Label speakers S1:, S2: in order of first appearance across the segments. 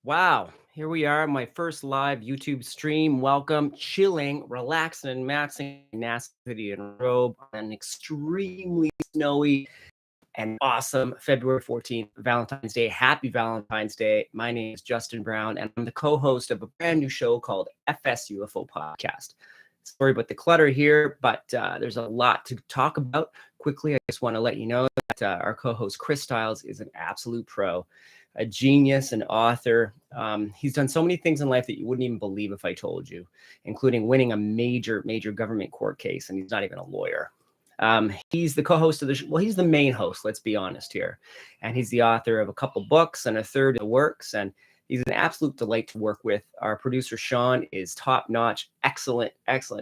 S1: Wow, here we are, my first live YouTube stream. Welcome, chilling, relaxing, and maxing NASA city and robe on an extremely snowy and awesome February 14th, Valentine's Day. Happy Valentine's Day. My name is Justin Brown, and I'm the co-host of a brand new show called FS UFO Podcast. Sorry about the clutter here, but there's a lot to talk about. Quickly, I just want to let you know that our co-host Chris Stiles is an absolute pro, a genius, an author. He's done so many things in life that you wouldn't even believe if I told you, including winning a major government court case, and he's not even a lawyer. He's the co-host of the show. Well, he's the main host, let's be honest here. And he's the author of a couple books and a third of the works. And he's an absolute delight to work with. Our producer, Sean, is top-notch, excellent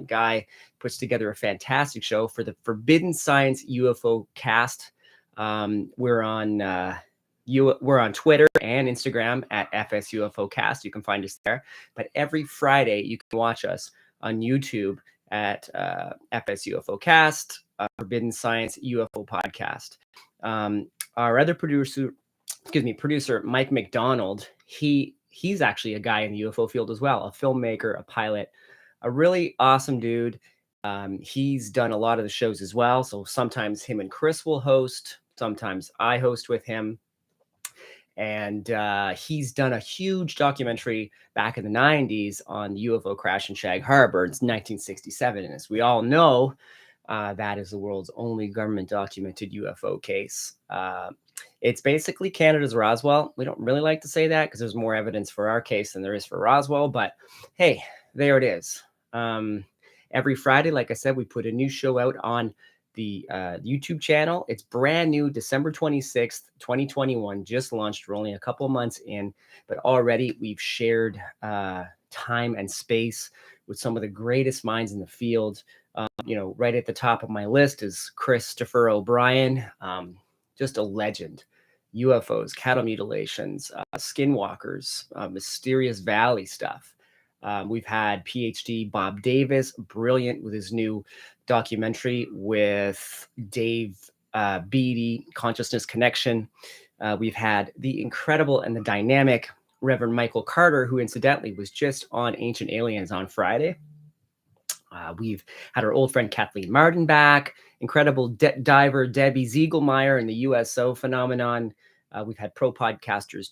S1: guy. Puts together a fantastic show for the Forbidden Science UFO cast. We're on Twitter and Instagram at FS UFO Cast. You can find us there. But every Friday, you can watch us on YouTube at FS UFO Cast, Forbidden Science UFO Podcast. Our other producer Mike McDonald, he's actually a guy in the UFO field as well, a filmmaker, a pilot, a really awesome dude. He's done a lot of the shows as well. So sometimes him and Chris will host, sometimes I host with him. And he's done a huge documentary back in the 90s on the UFO crash in Shag Harbor. It's 1967. And as we all know, that is the world's only government documented UFO case. It's basically Canada's Roswell. We don't really like to say that because there's more evidence for our case than there is for Roswell. But hey, there it is. Every Friday, like I said, we put a new show out on the YouTube channel. It's brand new, December 26th, 2021, just launched. We're only a couple months in, but already we've shared time and space with some of the greatest minds in the field. Right at the top of my list is Christopher O'Brien, just a legend. UFOs, cattle mutilations, skinwalkers, mysterious valley stuff. We've had PhD Bob Davis, brilliant with his new documentary with Dave Beatty, Consciousness Connection. We've had the incredible and the dynamic Reverend Michael Carter, who incidentally was just on Ancient Aliens on Friday. We've had our old friend Kathleen Martin back, incredible diver Debbie Ziegelmeyer and the USO phenomenon. We've had pro podcasters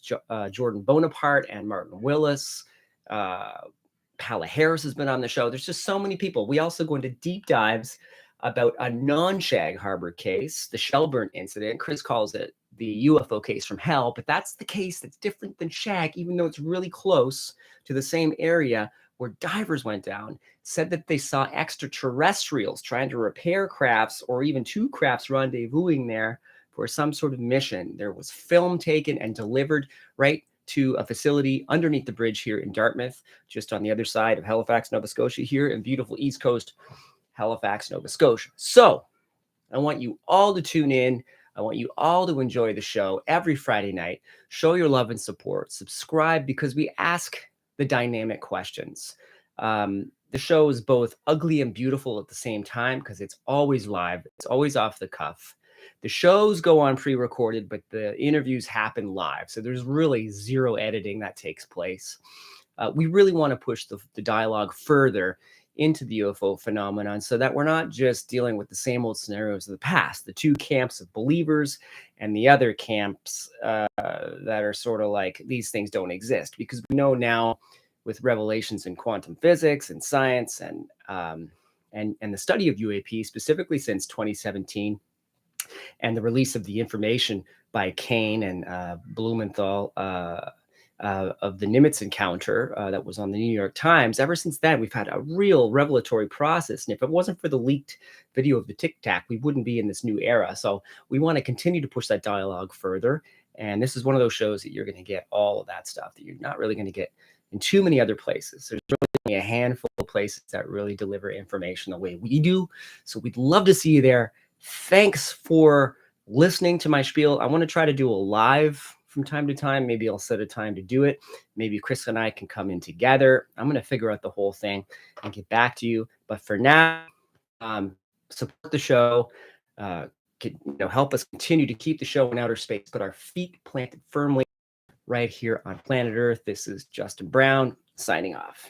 S1: Jordan Bonaparte and Martin Willis. Pala Harris has been on the show. There's just so many people. We also go into deep dives about a non-Shag Harbor case, the Shelburne incident. Chris calls it the UFO case from hell, but that's the case that's different than Shag, even though it's really close to the same area where divers went down, said that they saw extraterrestrials trying to repair crafts or even two crafts rendezvousing there for some sort of mission. There was film taken and delivered right to a facility underneath the bridge here in Dartmouth, just on the other side of Halifax, Nova Scotia, here in beautiful East Coast, Halifax, Nova Scotia. So I want you all to tune in. I want you all to enjoy the show every Friday night. Show your love and support. Subscribe because we ask the dynamic questions. The show is both ugly and beautiful at the same time because it's always live. It's always off the cuff. The shows go on pre-recorded, but the interviews happen live. So there's really zero editing that takes place. We really want to push the dialogue further into the UFO phenomenon so that we're not just dealing with the same old scenarios of the past, the two camps of believers and the other camps that are sort of like these things don't exist, because we know now with revelations in quantum physics and science and the study of UAP, specifically since 2017, and the release of the information by Kane and Blumenthal of the Nimitz encounter that was on the New York Times. Ever since then, we've had a real revelatory process. And if it wasn't for the leaked video of the Tic Tac, we wouldn't be in this new era. So we want to continue to push that dialogue further. And this is one of those shows that you're going to get all of that stuff that you're not really going to get in too many other places. There's really only a handful of places that really deliver information the way we do. So we'd love to see you there. Thanks for listening to my spiel. I want to try to do a live from time to time. Maybe I'll set a time to do it. Maybe Chris and I can come in together. I'm going to figure out the whole thing and get back to you. But for now, support the show. Help us continue to keep the show in outer space, put our feet planted firmly right here on planet Earth. This is Justin Brown signing off.